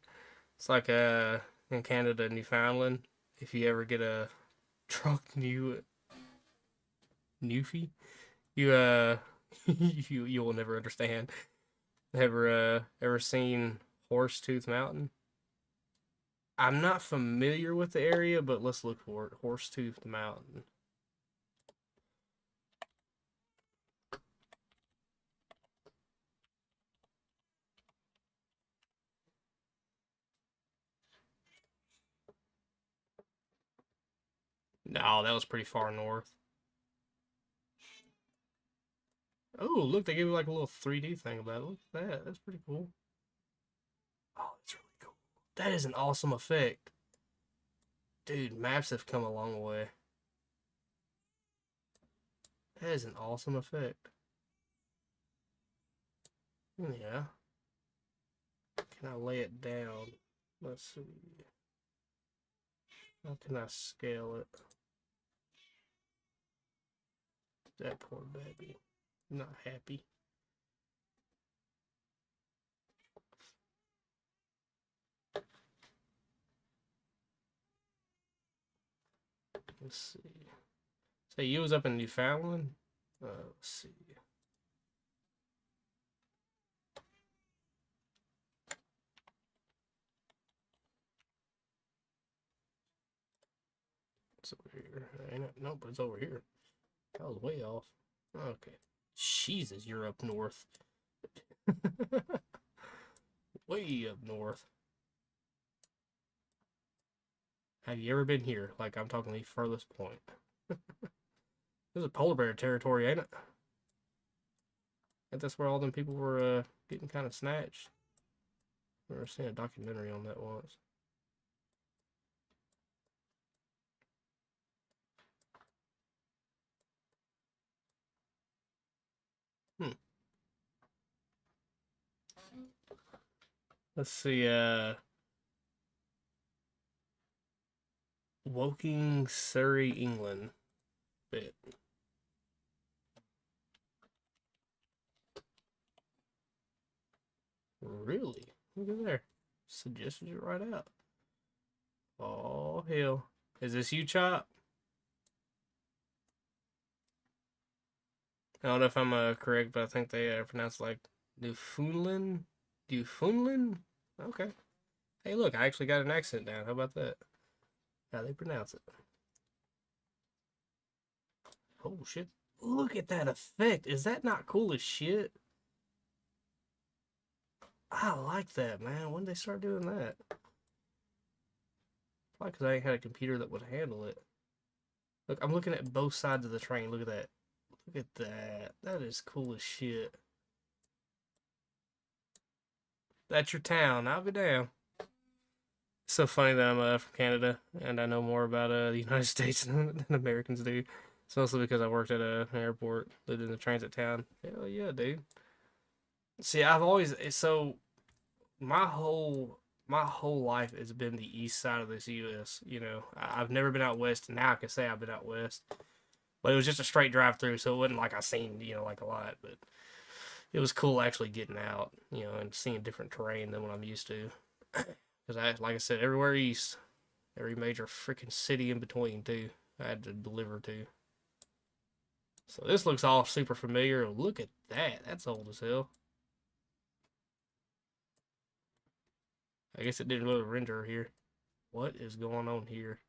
It's like in Canada, Newfoundland. If you ever get a truck Newfie, you you will never understand. Ever seen Horsetooth Mountain? I'm not familiar with the area, but let's look for it. Horsetooth Mountain. No, that was pretty far north. Oh, look, they gave me like a little 3D thing about it. Look at that. That's pretty cool. Oh, that's really cool. That is an awesome effect. Dude, maps have come a long way. That is an awesome effect. Yeah. Can I lay it down? Let's see. How can I scale it? That poor baby. Not happy. Let's see. So you was up in Newfoundland? Let's see. It's over here. Ain't it? Nope, it's over here. I was way off. Okay. Jesus, you're up north. Way up north. Have you ever been here? Like, I'm talking the furthest point. This is polar bear territory, ain't it? I think that's where all them people were getting kind of snatched. I remember seeing a documentary on that once. Let's see, Woking, Surrey, England. Bit. Really? Look at there. Suggested it right out. Oh, hell. Is this you, Chop? I don't know if I'm correct, but I think they pronounce it like Newfoundland. Newfoundland? Okay. Hey, look, I actually got an accent down. How about that? How they pronounce it. Oh, shit. Look at that effect. Is that not cool as shit? I like that, man. When did they start doing that? Probably because I ain't had a computer that would handle it. Look, I'm looking at both sides of the train. Look at that. Look at that. That is cool as shit. That's your town. I'll be down. It's so funny that I'm from Canada and I know more about the United States than Americans do. It's mostly because I worked at an airport, lived in a transit town. Hell yeah, dude. See, I've always so my whole life has been the east side of this U.S. You know, I've never been out west. Now I can say I've been out west, but it was just a straight drive through, so it wasn't like I seen like a lot. But it was cool actually getting out, and seeing different terrain than what I'm used to. Because like I said, everywhere east, every major freaking city in between too, I had to deliver to. So this looks all super familiar. Look at that. That's old as hell. I guess it didn't really render here. What is going on here?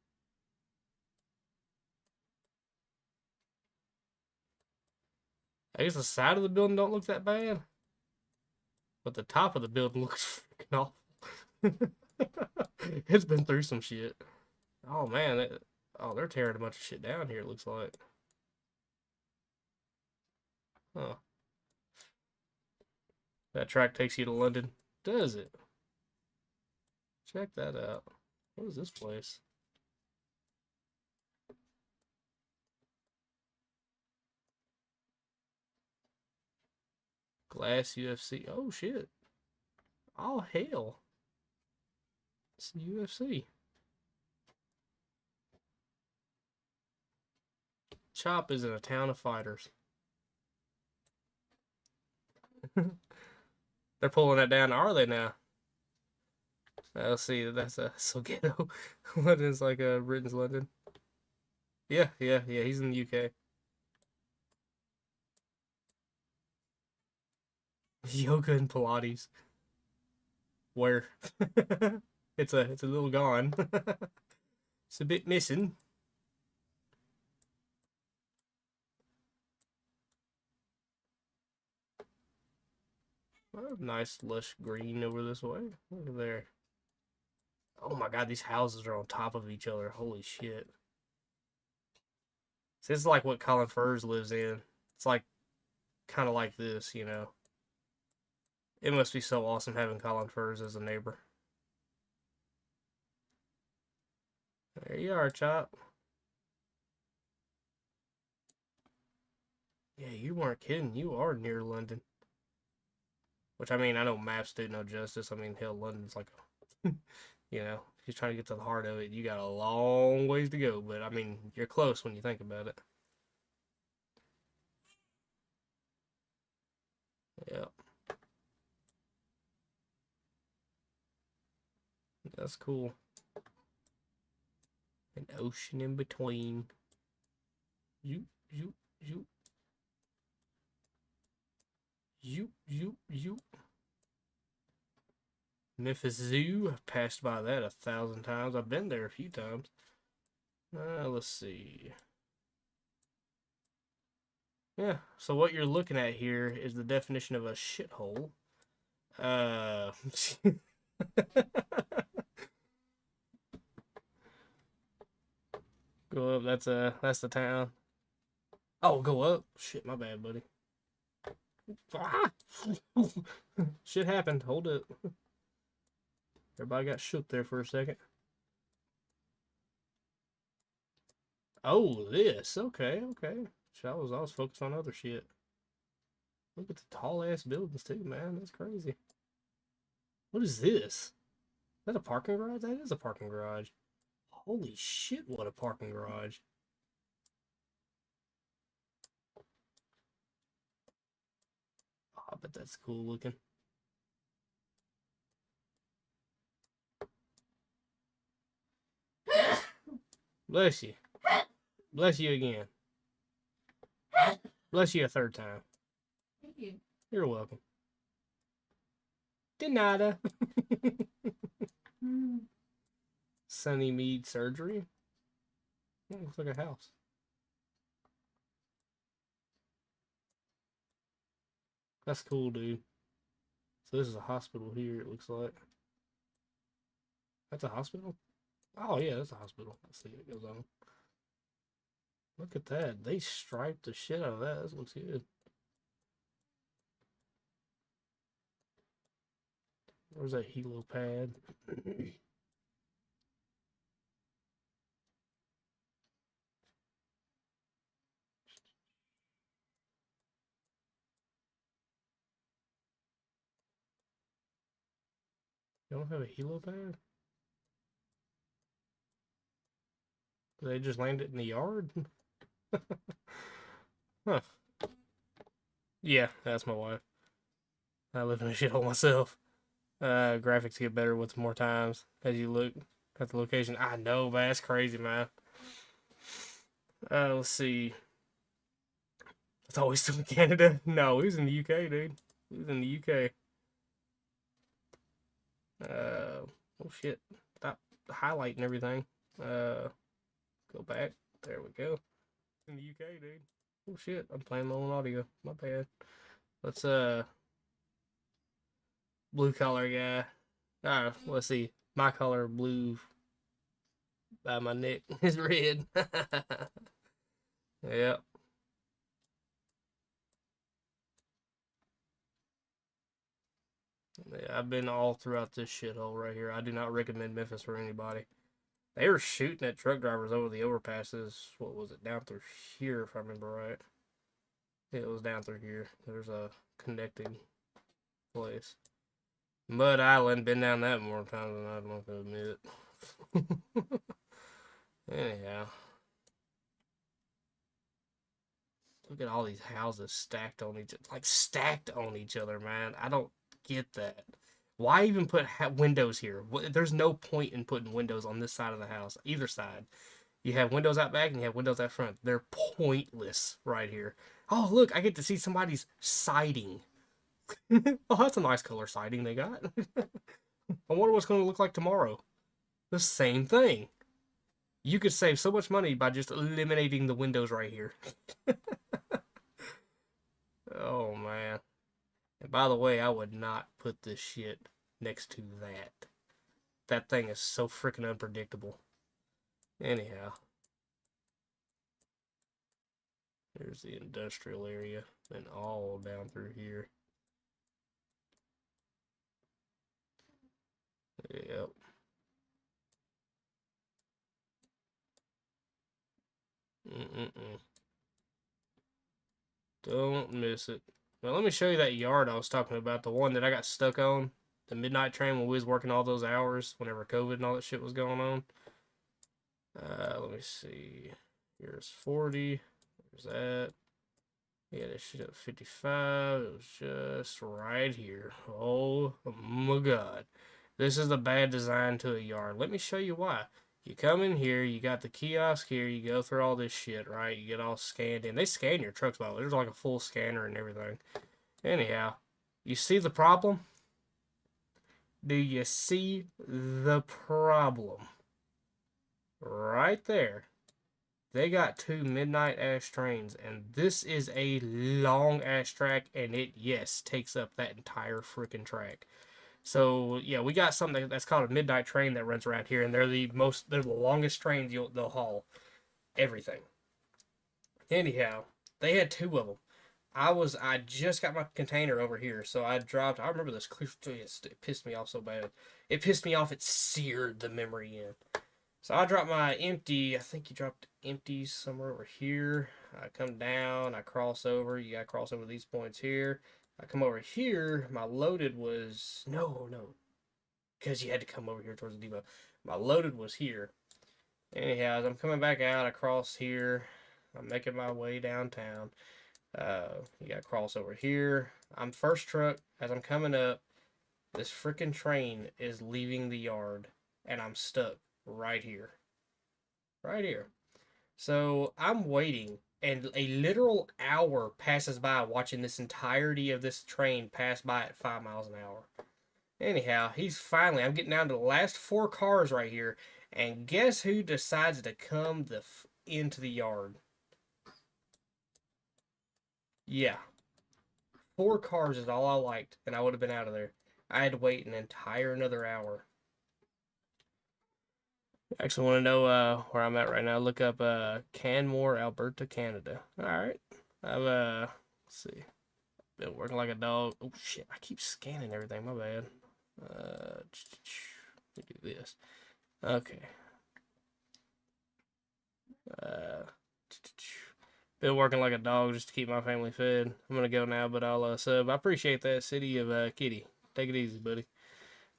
I guess the side of the building don't look that bad. But the top of the building looks freaking awful. It's been through some shit. Oh man, they're tearing a bunch of shit down here, it looks like. Huh. That track takes you to London. Does it? Check that out. What is this place? Glass UFC. Oh shit. Oh hell. It's the UFC. Chop is in a town of fighters. They're pulling that down, are they now? Let's see, that's so ghetto. London's like Britain's London. Yeah, he's in the UK. Yoga and Pilates. Where? It's a little gone. It's a bit missing. Oh, nice lush green over this way. Look at there. Oh my god, these houses are on top of each other. Holy shit. So this is like what Colin Furs lives in. It's like kind of like this, It must be so awesome having Colin Furs as a neighbor. There you are, Chop. Yeah, you weren't kidding. You are near London. Which, I mean, I know maps do no justice. I mean, hell, London's like, if you're trying to get to the heart of it, you got a long ways to go. But, I mean, you're close when you think about it. Yep. That's cool. An ocean in between. You. Memphis Zoo. I've passed by that 1,000 times. I've been there a few times. Let's see. Yeah, so what you're looking at here is the definition of a shithole. Go up, that's the town. Oh, go up. Shit, my bad, buddy. Ah! Shit happened. Hold up. Everybody got shook there for a second. Oh, this. Okay. I was focused on other shit. Look at the tall ass buildings too, man. That's crazy. What is this? Is that a parking garage? That is a parking garage. Holy shit, what a parking garage. Oh, I bet that's cool looking. Bless you. Bless you again. Bless you a third time. Thank you. You're welcome. De nada. Sunny Mead Surgery. Oh, looks like a house. That's cool, dude. So this is a hospital here, it looks like. That's a hospital? Oh, yeah, that's a hospital. Let's see what goes on. Look at that. They striped the shit out of that. That looks good. Where's that helo pad? You don't have a helo pad? Did they just land it in the yard? Huh. Yeah, that's my wife. I live in a shithole myself. Graphics get better with more times as you look at the location. I know, man. That's crazy, man. Let's see. It's always still in Canada. No, he's in the UK, dude. He's in the UK. Oh shit. Stop highlighting everything. Go back. There we go. In the UK, dude. Oh shit. I'm playing my own audio. My bad. Let's blue collar guy. Let's see. My color blue by my neck is red. Yep. Yeah, I've been all throughout this shithole right here. I do not recommend Memphis for anybody. They were shooting at truck drivers over the overpasses. What was it? Down through here, if I remember right. It was down through here. There's a connecting place. Mud Island, been down that more times than I'd want to admit. Anyhow. Look at all these houses stacked on each other. Like, stacked on each other, man. I don't get that. Why even put windows here? There's no point in putting windows on this side of the house. Either side. You have windows out back and you have windows out front. They're pointless right here. Oh, look, I get to see somebody's siding. Oh, that's a nice color siding they got. I wonder what's going to look like tomorrow. The same thing. You could save so much money by just eliminating the windows right here. Oh, man. And by the way, I would not put this shit next to that. That thing is so freaking unpredictable. Anyhow. There's the industrial area. And all down through here. Yep. Don't miss it. Now let me show you that yard I was talking about. The one that I got stuck on. The midnight train when we was working all those hours. Whenever COVID and all that shit was going on. Let me see. Here's 40. There's that. Yeah, this shit at 55. It was just right here. Oh my god. This is a bad design to a yard. Let me show you why. You come in here, you got the kiosk here, you go through all this shit, right? You get all scanned in. They scan your trucks, by the way. There's like a full scanner and everything. Anyhow, you see the problem? Do you see the problem? Right there. They got 2 midnight ass trains, and this is a long ass track, and it, yes, takes up that entire freaking track. So yeah, we got something that's called a midnight train that runs around here, and they're the longest trains they'll haul everything. Anyhow, they had 2 of them. I just got my container over here, so I remember this clear. It pissed me off so bad. It pissed me off. It seared the memory in. So I dropped my empty. I think you dropped empties somewhere over here. I come down. I cross over. You got to cross over these points here. I come over here, my loaded was, no, because you had to come over here towards the depot. My loaded was here. Anyhow, as I'm coming back out, I cross here. I'm making my way downtown. You got to cross over here. I'm first truck. As I'm coming up, this freaking train is leaving the yard, and I'm stuck right here. Right here. So I'm waiting. And a literal hour passes by watching this entirety of this train pass by at 5 miles an hour. Anyhow, I'm getting down to the last 4 cars right here. And guess who decides to come into the yard? Yeah. 4 cars is all I liked, and I would have been out of there. I had to wait an entire another hour. Actually want to know where I'm at right now. Look up Canmore, Alberta, Canada. All right. I've let's see. Been working like a dog. Oh shit! I keep scanning everything. My bad. Let me do this. Okay. Been working like a dog just to keep my family fed. I'm gonna go now, but I'll sub. I appreciate that, City of Kitty. Take it easy, buddy.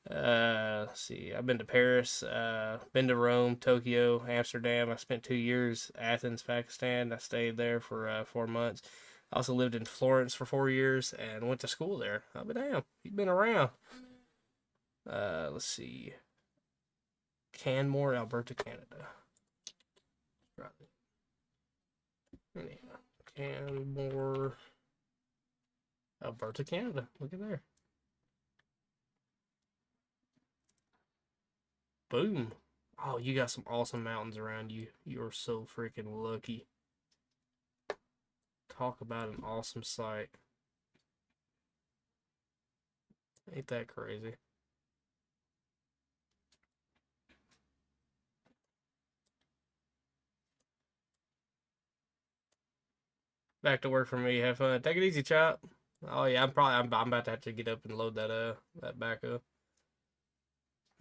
Let's see. I've been to Paris, been to Rome, Tokyo, Amsterdam. I spent 2 years. Athens, Pakistan. I stayed there for 4 months. I also lived in Florence for 4 years and went to school there. I'll be damn. You've been around. Let's see. Canmore, Alberta, Canada. Right. Anyhow, Canmore, Alberta, Canada. Look at there. Boom. Oh, you got some awesome mountains around you. You're so freaking lucky. Talk about an awesome sight. Ain't that crazy? Back to work for me. Have fun. Take it easy, Chop. Oh yeah, I'm about to have to get up and load that back up.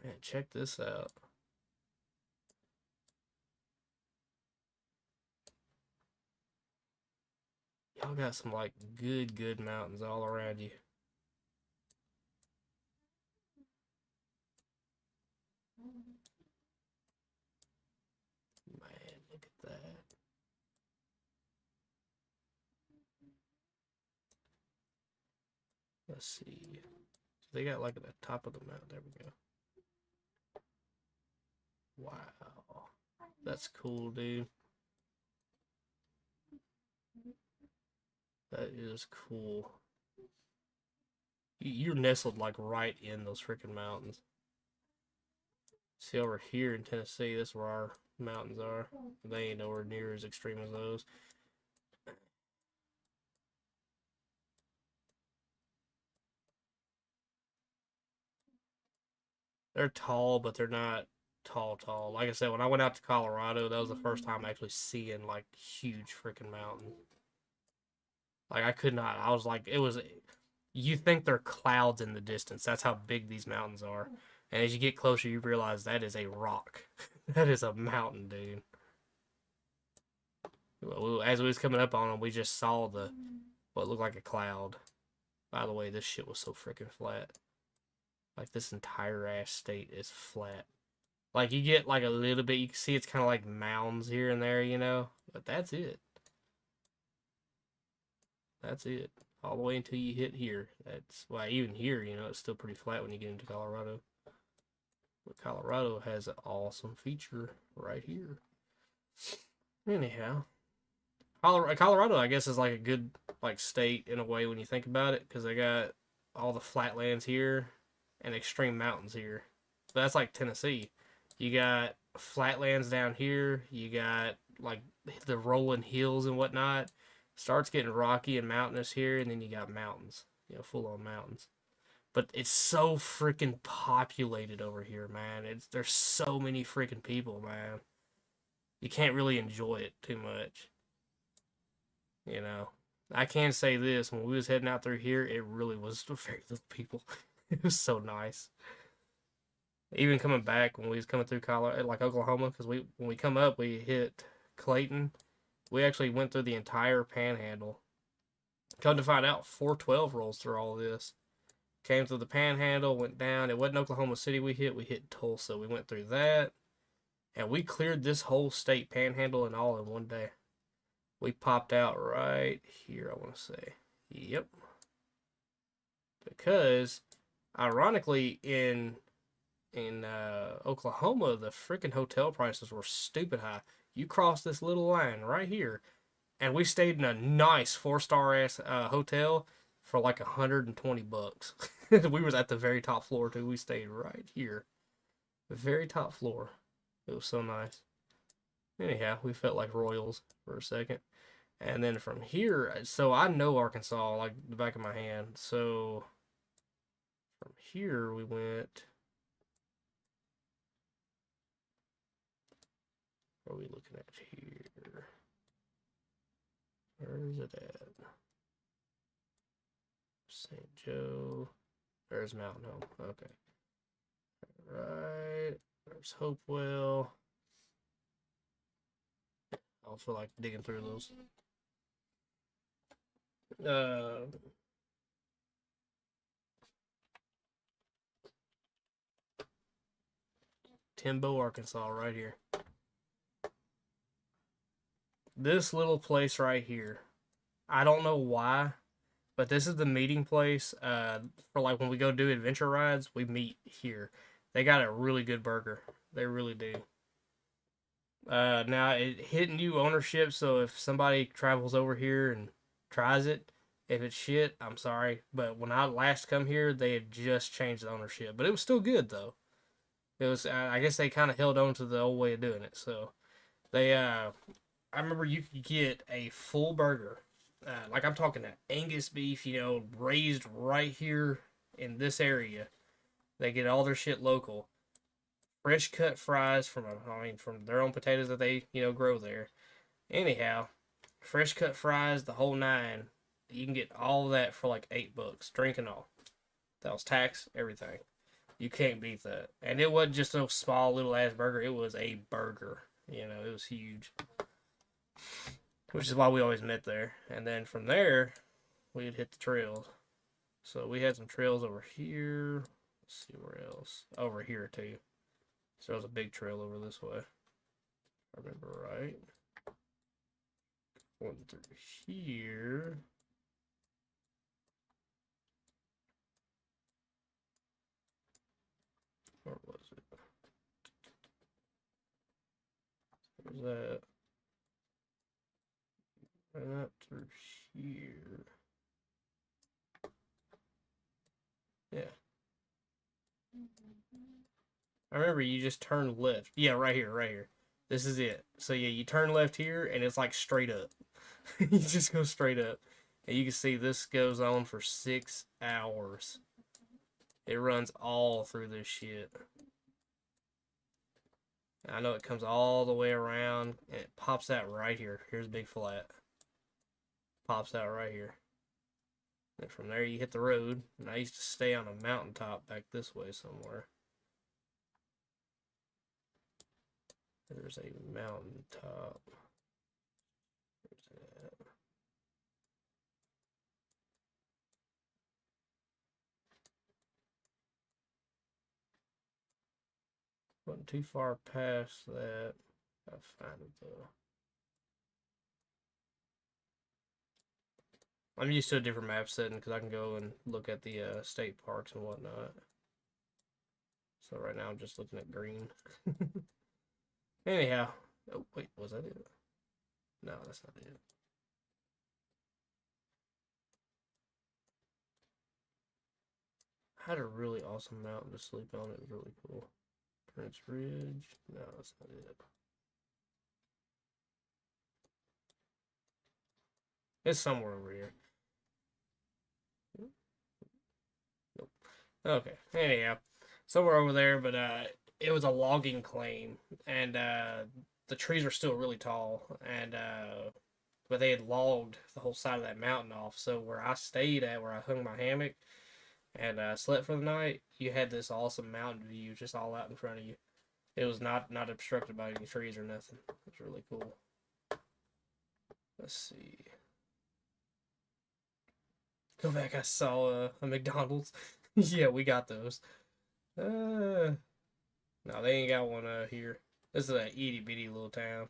Man, check this out. Y'all got some like good mountains all around you. Man, look at that. Let's see. They got like at the top of the mountain. There we go. Wow. That's cool, dude. That is cool. You're nestled like right in those freaking mountains. See over here in Tennessee, that's where our mountains are. They ain't nowhere near as extreme as those. They're tall, but they're not tall. Like I said, when I went out to Colorado, that was the first time actually seeing like huge freaking mountains. Like I could not. I was like, it was. You think they're clouds in the distance. That's how big these mountains are. And as you get closer, you realize that is a rock. That is a mountain, dude. As we was coming up on them, we just saw what looked like a cloud. By the way, this shit was so freaking flat. Like this entire ass state is flat. Like you get like a little bit, you can see it's kind of like mounds here and there, you know? But that's it. That's it. All the way until you hit here. That's why even here, you know, it's still pretty flat when you get into Colorado. But Colorado has an awesome feature right here. Anyhow, Colorado, I guess, is like a good like state in a way when you think about it, because they got all the flatlands here and extreme mountains here. But that's like Tennessee. You got flatlands down here. You got like the rolling hills and whatnot. Starts getting rocky and mountainous here, and then you got mountains, you know, full on mountains. But it's so freaking populated over here, man. There's so many freaking people, man. You can't really enjoy it too much. You know, I can say this: when we was heading out through here, it really was very little people. It was so nice. Even coming back when we was coming through Colorado, like Oklahoma, because when we come up, we hit Clayton. We actually went through the entire Panhandle. Come to find out, 412 rolls through all of this. Came through the Panhandle, went down. It wasn't Oklahoma City we hit Tulsa. We went through that. And we cleared this whole state Panhandle and all in one day. We popped out right here, I want to say. Yep. Because, ironically, in Oklahoma, the freaking hotel prices were stupid high. You cross this little line right here, and we stayed in a nice 4-star ass hotel for like $120. We was at the very top floor too. We stayed right here, the very top floor. It was so nice. Anyhow, we felt like royals for a second, and then from here, so I know Arkansas like the back of my hand. So from here we went. What are we looking at here? Where is it at? St. Joe. There's Mountain Home. Okay. Right. There's Hopewell. I also like digging through those. Timbo, Arkansas, right here. This little place right here. I don't know why, but this is the meeting place for like when we go do adventure rides, we meet here. They got a really good burger. They really do. Now it hit new ownership, so if somebody travels over here and tries it, if it's shit, I'm sorry. But when I last come here, they had just changed the ownership, but it was still good though. It was, I guess they kind of held on to the old way of doing it. So they, I remember you could get a full burger. Like I'm talking Angus beef, you know, raised right here in this area. They get all their shit local. Fresh cut fries from their own potatoes that they, you know, grow there. Anyhow, fresh cut fries, the whole nine. You can get all of that for like $8, drink and all. That was tax, everything. You can't beat that. And it wasn't just a small little ass burger. It was a burger. You know, it was huge. Which is why we always met there. And then from there, we'd hit the trails. So we had some trails over here. Let's see where else. Over here too. So there was a big trail over this way. If I remember right. Going through here. Where was it? Where was that? Right up through here. Yeah. I remember you just turn left. Yeah, right here, right here. This is it. So yeah, you turn left here and it's like straight up. You just go straight up. And you can see this goes on for 6 hours. It runs all through this shit. I know it comes all the way around and it pops out right here. Here's Big Flat. Pops out right here. And from there you hit the road. And I used to stay on a mountaintop back this way somewhere. There's a mountaintop. Where's that? Wasn't too far past that. Gotta find it though. I'm used to a different map setting because I can go and look at the state parks and whatnot. So right now I'm just looking at green. Anyhow. Oh, wait, was that it? No, that's not it. I had a really awesome mountain to sleep on. It was really cool. Prince Ridge. No, that's not it. It's somewhere over here. Nope. Okay. Anyhow, somewhere over there, but it was a logging claim, and the trees are still really tall, and but they had logged the whole side of that mountain off. So where I stayed at, where I hung my hammock and slept for the night, you had this awesome mountain view just all out in front of you. It was not obstructed by any trees or nothing. It was really cool. Let's see. Go back, I saw a McDonald's. Yeah, we got those. No, they ain't got one here. This is a itty bitty little town.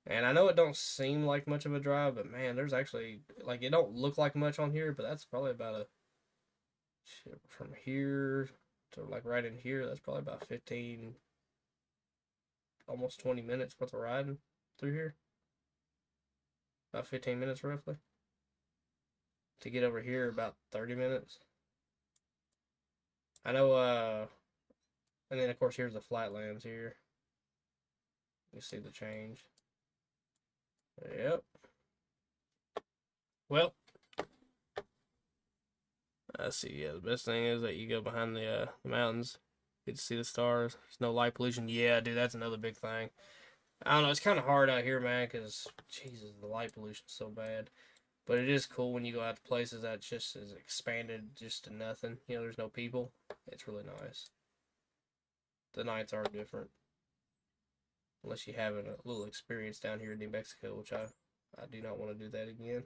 And I know it don't seem like much of a drive, but man, there's actually, like, it don't look like much on here, but that's probably about a, shit, from here to like right in here, that's probably about 15, almost 20 minutes worth of riding through here. About 15 minutes roughly. To get over here, about 30 minutes. I know, and then of course here's the flatlands here. You see the change. Yep. Well, I see. Yeah, the best thing is that you go behind the mountains, get to see the stars. There's no light pollution. Yeah, dude, that's another big thing. I don't know. It's kind of hard out here, man, because Jesus, the light pollution's so bad. But it is cool when you go out to places that just is expanded just to nothing. You know, there's no people. It's really nice. The nights are different. Unless you have a little experience down here in New Mexico, which I do not want to do that again.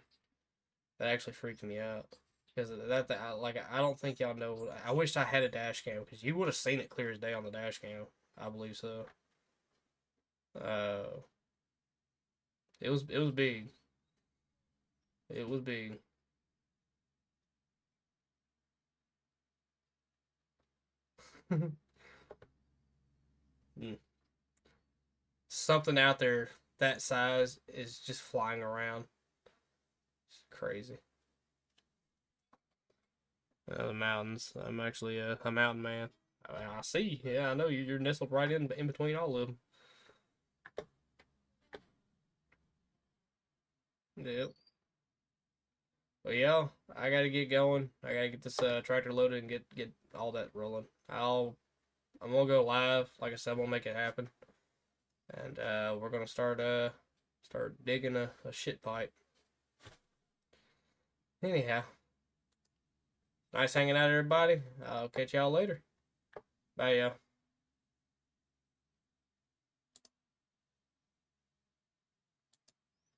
That actually freaked me out. Because I don't think y'all know. I wish I had a dash cam, because you would have seen it clear as day on the dash cam. I believe so. It was big. It was big. Something out there that size is just flying around. It's crazy. The mountains. I'm actually a mountain man. I see. Yeah, I know you're nestled right in between all of them. Yep. Well, yeah, I gotta get going. I gotta get this tractor loaded and get all that rolling. I'm gonna go live. Like I said, I'm gonna make it happen. And we're gonna start digging a shit pipe. Anyhow, nice hanging out, everybody. I'll catch y'all later. Bye, y'all.